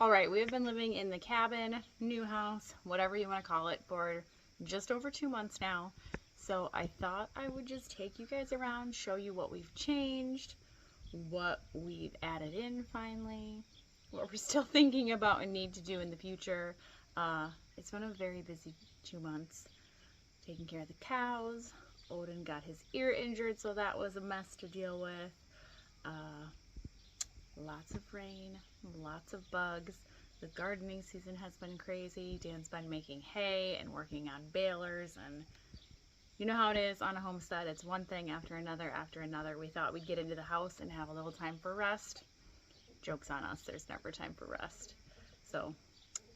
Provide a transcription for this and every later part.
All right, we have been living in the cabin, new house, whatever you want to call it, for just over 2 months now. So I thought I would just take you guys around, show you what we've changed, what we've added in finally, what we're still thinking about and need to do in the future. It's been a very busy 2 months. Taking care of the cows. Odin got his ear injured, so that was a mess to deal with. Uh, Lots of rain, lots of bugs. The gardening season has been crazy. Dan's been making hay and working on balers, and you know how it is on a homestead. It's one thing after another after another. We thought we'd get into the house and have a little time for rest. Joke's on us, there's never time for rest. So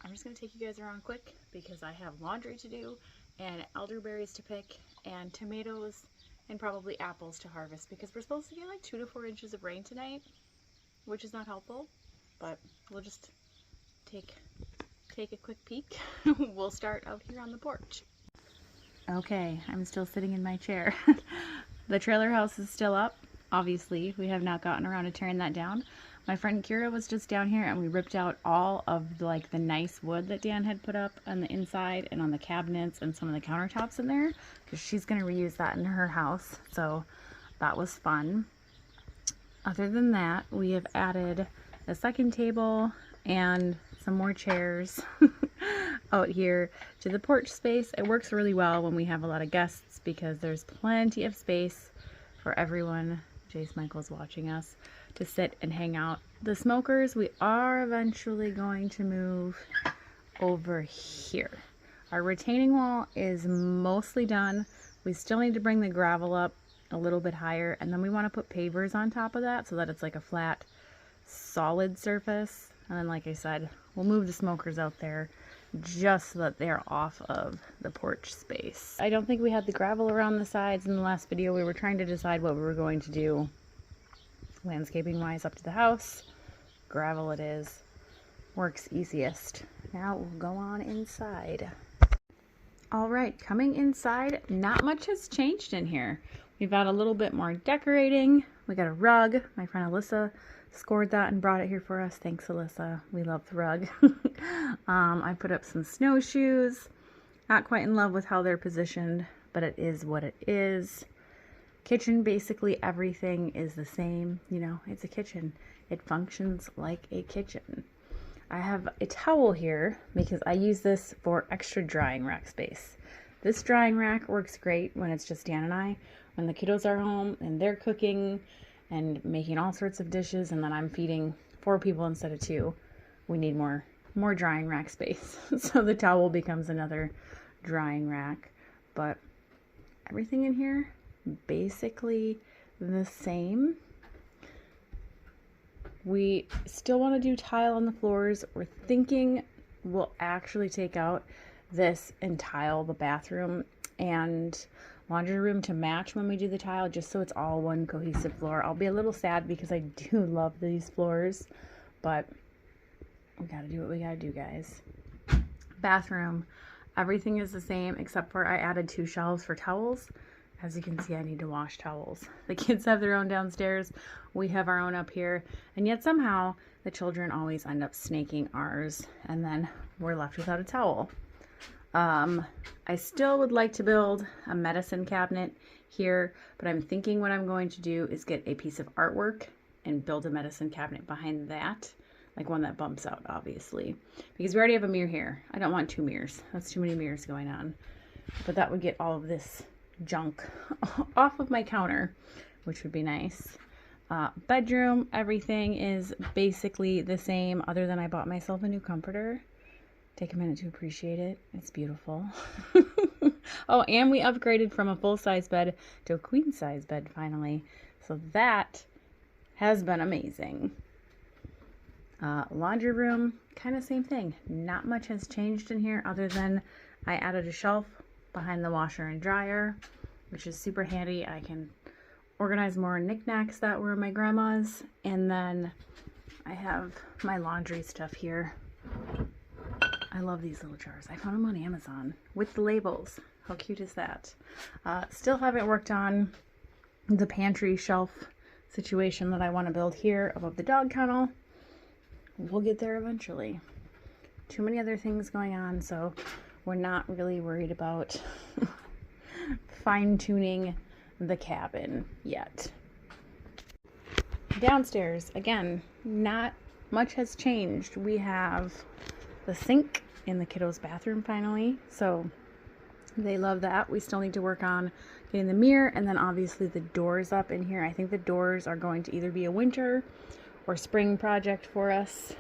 I'm just going to take you guys around quick because I have laundry to do and elderberries to pick and tomatoes and probably apples to harvest because we're supposed to get like 2 to 4 inches of rain tonight, which is not helpful, but we'll just take a quick peek. We'll start out here on the porch. Okay, I'm still sitting in my chair. The trailer house is still up. Obviously, we have not gotten around to tearing that down. My friend Kira was just down here and we ripped out all of the nice wood that Dan had put up on the inside and on the cabinets and some of the countertops in there because she's going to reuse that in her house. So that was fun. Other than that, we have added a second table and some more chairs out here to the porch space. It works really well when we have a lot of guests because there's plenty of space for everyone. Jace Michael's watching us to sit and hang out. The smokers, we are eventually going to move over here. Our retaining wall is mostly done. We still need to bring the gravel up a little bit higher, and then we want to put pavers on top of that so that it's like a flat solid surface. And then, like I said, we'll move the smokers out there just so that they're off of the porch space. I don't think we had the gravel around the sides in the last video. We were trying to decide what we were going to do landscaping wise up to the house. Gravel it is. Works easiest. Now we'll go on inside. All right, coming inside, not much has changed in here. We've got a little bit more decorating. We got a rug. My friend Alyssa scored that and brought it here for us. Thanks, Alyssa. We love the rug. I put up some snowshoes. Not quite in love with how they're positioned, but it is what it is. Kitchen, basically everything is the same. You know, it's a kitchen. It functions like a kitchen. I have a towel here because I use this for extra drying rack space. This drying rack works great when it's just Dan and I. When the kiddos are home and they're cooking and making all sorts of dishes and then I'm feeding 4 people instead of 2, we need more drying rack space. So the towel becomes another drying rack. But everything in here, basically the same. We still want to do tile on the floors. We're thinking we'll actually take out this and tile the bathroom and laundry room to match when we do the tile, just so it's all one cohesive floor. I'll be a little sad because I do love these floors, but we gotta do what we gotta do, guys. Bathroom, everything is the same except for I added 2 shelves for towels. As you can see, I need to wash towels. The kids have their own downstairs. We have our own up here. And yet somehow the children always end up snaking ours. And then we're left without a towel. I still would like to build a medicine cabinet here. But I'm thinking what I'm going to do is get a piece of artwork and build a medicine cabinet behind that. Like one that bumps out, obviously. Because we already have a mirror here. I don't want 2 mirrors. That's too many mirrors going on. But that would get all of this junk off of my counter, which would be nice. Bedroom, everything is basically the same other than I bought myself a new comforter. Take a minute to appreciate it. It's beautiful. Oh, and we upgraded from a full-size bed to a queen-size bed finally. So that has been amazing. Laundry room, kind of same thing. Not much has changed in here other than I added a shelf behind the washer and dryer, which is super handy. I can organize more knickknacks that were my grandma's, and then I have my laundry stuff here. I love these little jars. I found them on Amazon with the labels. How cute is that? Still haven't worked on the pantry shelf situation that I want to build here above the dog kennel. we'll get there eventually. Too many other things going on, so we're not really worried about fine-tuning the cabin yet. Downstairs, again, not much has changed. We have the sink in the kiddos' bathroom finally, so they love that. We still need to work on getting the mirror and then obviously the doors up in here. I think the doors are going to either be a winter or spring project for us.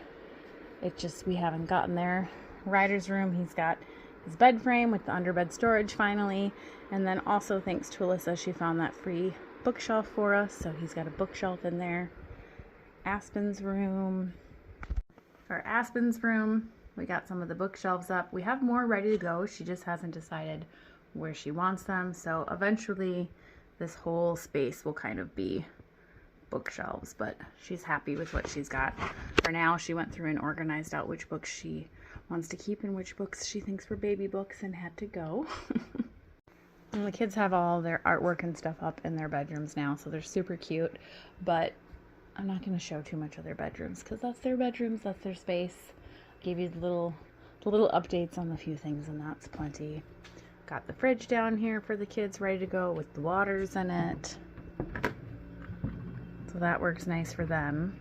It's just we haven't gotten there. Ryder's room, he's got his bed frame with the underbed storage finally, and then also thanks to Alyssa, she found that free bookshelf for us, so he's got a bookshelf in there. Aspen's room, we got some of the bookshelves up. We have more ready to go. She just hasn't decided where she wants them, so eventually this whole space will kind of be bookshelves, but she's happy with what she's got. For now, she went through and organized out which books she wants to keep and which books she thinks were baby books and had to go. And the kids have all their artwork and stuff up in their bedrooms now, so they're super cute, but I'm not going to show too much of their bedrooms because that's their bedrooms, that's their space. Gave you the little updates on the few things, and that's plenty. Got the fridge down here for the kids ready to go with the waters in it. So that works nice for them.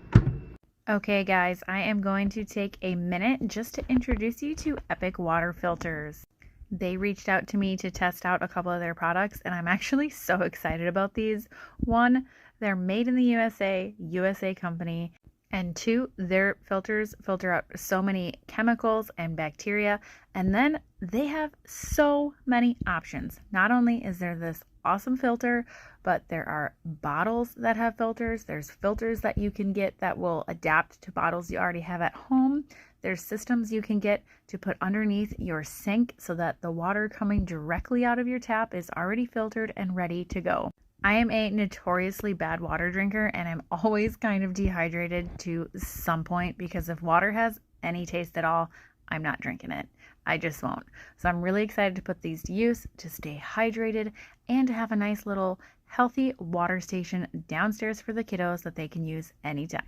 Okay guys, I am going to take a minute just to introduce you to Epic Water Filters. They reached out to me to test out a couple of their products, and I'm actually so excited about these. One, they're made in the USA, USA company. And two, their filters filter out so many chemicals and bacteria. And then they have so many options. Not only is there this awesome filter, but there are bottles that have filters. There's filters that you can get that will adapt to bottles you already have at home. There's systems you can get to put underneath your sink so that the water coming directly out of your tap is already filtered and ready to go. I am a notoriously bad water drinker, and I'm always kind of dehydrated to some point because if water has any taste at all, I'm not drinking it. I just won't. So I'm really excited to put these to use to stay hydrated and to have a nice little healthy water station downstairs for the kiddos that they can use anytime.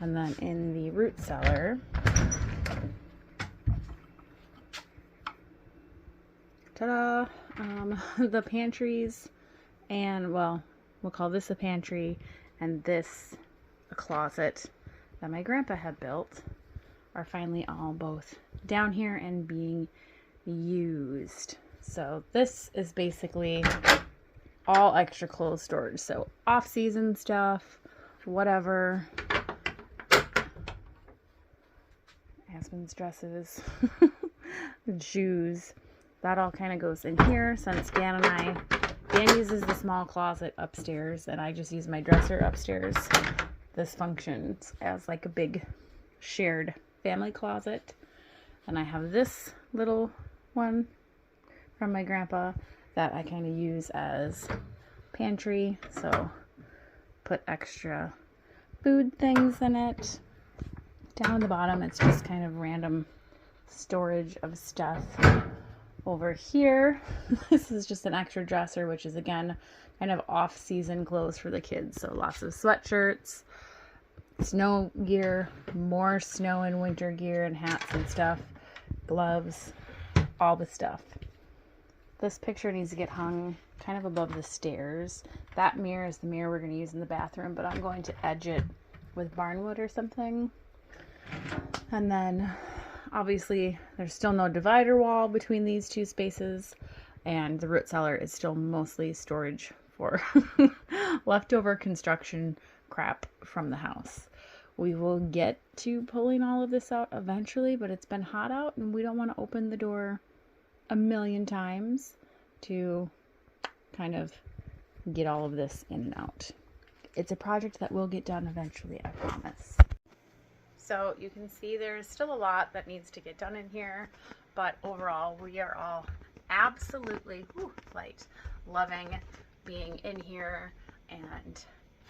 And then in the root cellar, ta-da, the pantries. And, well, we'll call this a pantry and this a closet that my grandpa had built are finally all both down here and being used. So this is basically all extra clothes storage. So off-season stuff, whatever. Aspen's dresses, shoes. That all kind of goes in here since Dan uses the small closet upstairs and I just use my dresser upstairs. This functions as like a big shared family closet. And I have this little one from my grandpa that I kind of use as pantry. So put extra food things in it. Down the bottom, it's just kind of random storage of stuff. Over here, this is just an extra dresser, which is again kind of off-season clothes for the kids. So lots of sweatshirts, snow gear, more snow and winter gear and hats and stuff, gloves, all the stuff. This picture needs to get hung kind of above the stairs. That mirror is the mirror we're going to use in the bathroom, but I'm going to edge it with barnwood or something. And then obviously, there's still no divider wall between these two spaces, and the root cellar is still mostly storage for leftover construction crap from the house. We will get to pulling all of this out eventually, but it's been hot out, and we don't want to open the door a million times to kind of get all of this in and out. It's a project that will get done eventually, I promise. So you can see there's still a lot that needs to get done in here, but overall we are all absolutely loving being in here, and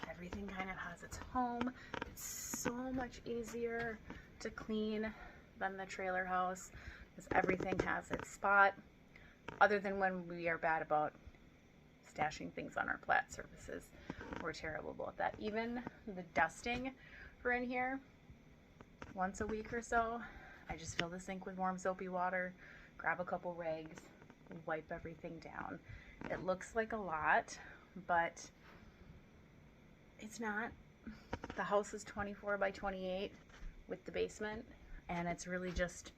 everything kind of has its home. It's so much easier to clean than the trailer house because everything has its spot, other than when we are bad about stashing things on our flat surfaces. We're terrible about that. Even the dusting for in here, once a week or so, I just fill the sink with warm soapy water, grab a couple rags, wipe everything down. It looks like a lot, but it's not. The house is 24 by 28 with the basement, and it's really just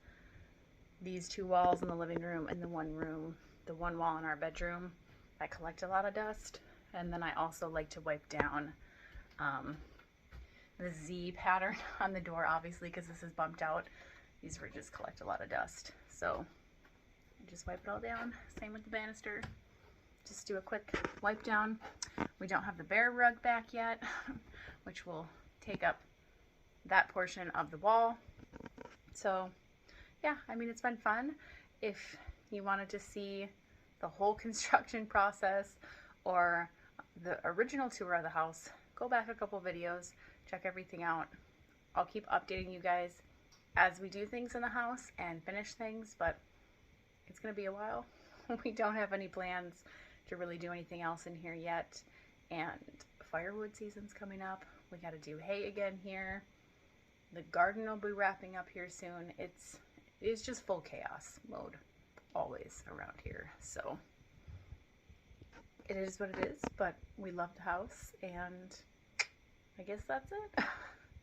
these two walls in the living room and the one wall in our bedroom that collect a lot of dust. And then I also like to wipe down the Z pattern on the door, obviously, because this is bumped out. These ridges collect a lot of dust. So I just wipe it all down. Same with the banister. Just do a quick wipe down. We don't have the bear rug back yet, which will take up that portion of the wall. So yeah, I mean, it's been fun. If you wanted to see the whole construction process or the original tour of the house, go back a couple videos, check everything out. I'll keep updating you guys as we do things in the house and finish things, but it's going to be a while. We don't have any plans to really do anything else in here yet, and firewood season's coming up. We got to do hay again here. The garden will be wrapping up here soon. It's just full chaos mode always around here, so it is what it is, but we love the house, and I guess that's it.